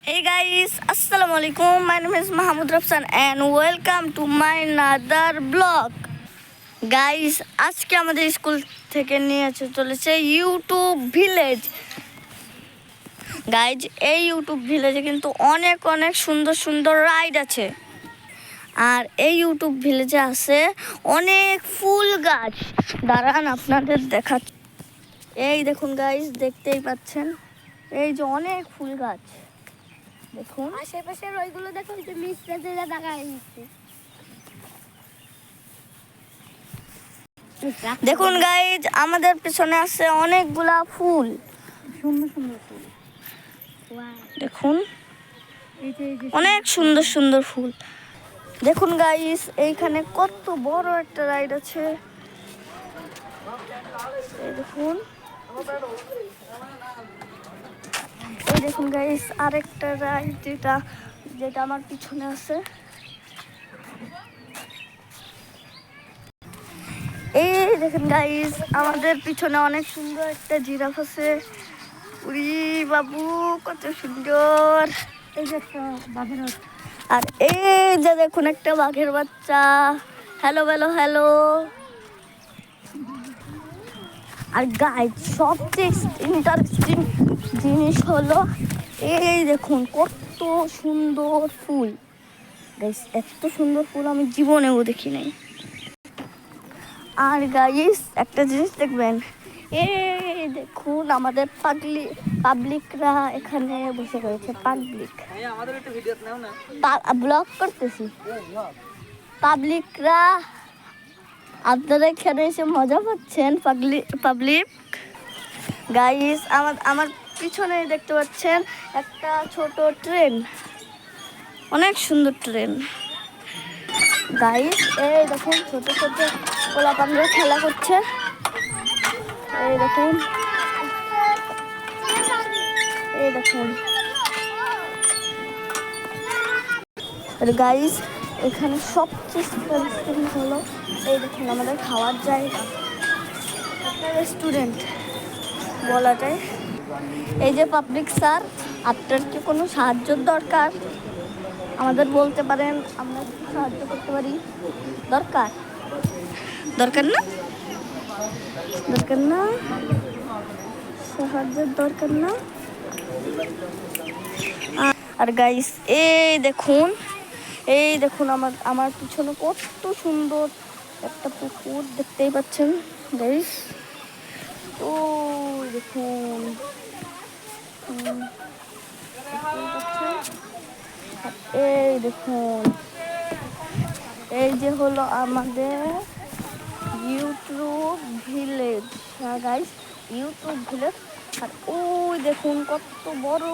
Hey guys, Assalamualaikum. My name is Mahmoud Rafsan and welcome to my another vlog. Guys, আজকে আমাদের school থেকে নিয়ে চলেছে YouTube village. Guys এই YouTube ভিলেজে কিন্তু অনেক অনেক সুন্দর সুন্দর রাইড আছে। আর এই ইউটিউব ভিলেজে আছে অনেক ফুল গাছ। দাঁড়ান আপনাদের দেখাচ্ছি। এই দেখুন গাইজ, দেখতেই পাচ্ছেন এই যে অনেক ফুল গাছ। দেখুন আশেপাশের ওইগুলো দেখো, যে মিস্ত্রিরা দেখাই দিচ্ছে। দেখুন গাইজ, আমাদের পিছনে আছে অনেকগুলা ফুল, সুন্দর সুন্দর ফুল। দেখুন অনেক সুন্দর সুন্দর ফুল। দেখুন গাইজ, এইখানে কত বড় একটা রাইড আছে। এই দেখুন, এই দেখুন গাইজ আরেকটা রাইড যেটা আমার পিছনে আছে। এই দেখেন গাইজ, আমাদের পিছনে অনেক সুন্দর একটা জিরাফ আছে। উরি বাবু, কত সুন্দর। এই যে একটা বাঘের আর এই যে দেখুন একটা বাঘের বাচ্চা। Hello hello hello. আর গাইজ সবচেয়ে ইন্টারেস্টিং জিনিস হলো এই দেখুন কত সুন্দর ফুল। গাইজ এত সুন্দর ফুল আমি জীবনেও দেখি নাই। আর গাইস একটা জিনিস দেখবেন, এই দেখুন আমাদের পাবলিকরা এখানে বসে রয়েছে। ব্লগ করতেছি। পাবলিকরা আপনারা এখানে এসে মজা পাচ্ছেন। পাবলিক গাইস, আমার পিছনে দেখতে পাচ্ছেন একটা ছোট ট্রেন, অনেক সুন্দর ট্রেন। গাইস এই দেখুন ছোট ছোট পোলাপানরা খেলা করছে। এই দেখুন, এই দেখুন। আর গাইস এখানে সবচেয়ে ইন্টারেস্টিং হলো এই দেখুন আমাদের খাওয়ার জায়গা, একটা রেস্টুরেন্ট বলা যায়। এই যে পাবলিক স্যার, আপনার কি কোনো সাহায্যের দরকার আমাদের বলতে পারেন, আমরা সাহায্য করতে পারি। দরকার দরকার না, দরকার না, সাহায্যের দরকার না। আর গাইস এই দেখুন, এই দেখুন আমার পিছনে কত সুন্দর একটা পুকুর, দেখতেই পাচ্ছেন গাইস। ও দেখুন, এই দেখুন, এই যে হলো আমাদের ইউটিউব ভিলেজ। হ্যাঁ গাইস, ইউটিউব ভিলেজ। আর ওই দেখুন কত বড়,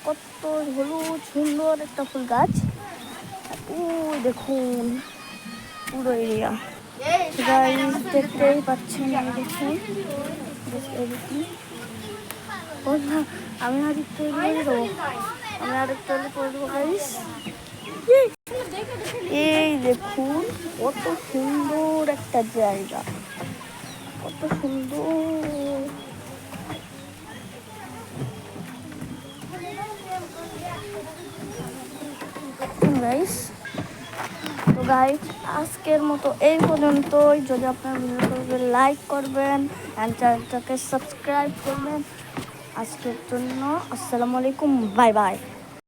কত হলুদ সুন্দর একটা ফুল গাছ। আর ওই দেখুন পুরো এরিয়া গাইস, দেখতেই পাচ্ছেন। দেখুন আমি আরেকটু করে দেবো, আমি আরেকটু করে দেবো গাইস। এই দেখুন কত সুন্দর একটা জায়গা, কত সুন্দর। গাইস তো গাইস আজকের মতো এই পর্যন্তই। যদি আপনার ভিডিওটাকে লাইক করবেন অ্যান্ড চ্যানেলটাকে সাবস্ক্রাইব করবেন। আজকের জন্য আসসালামু আলাইকুম, বাই বাই।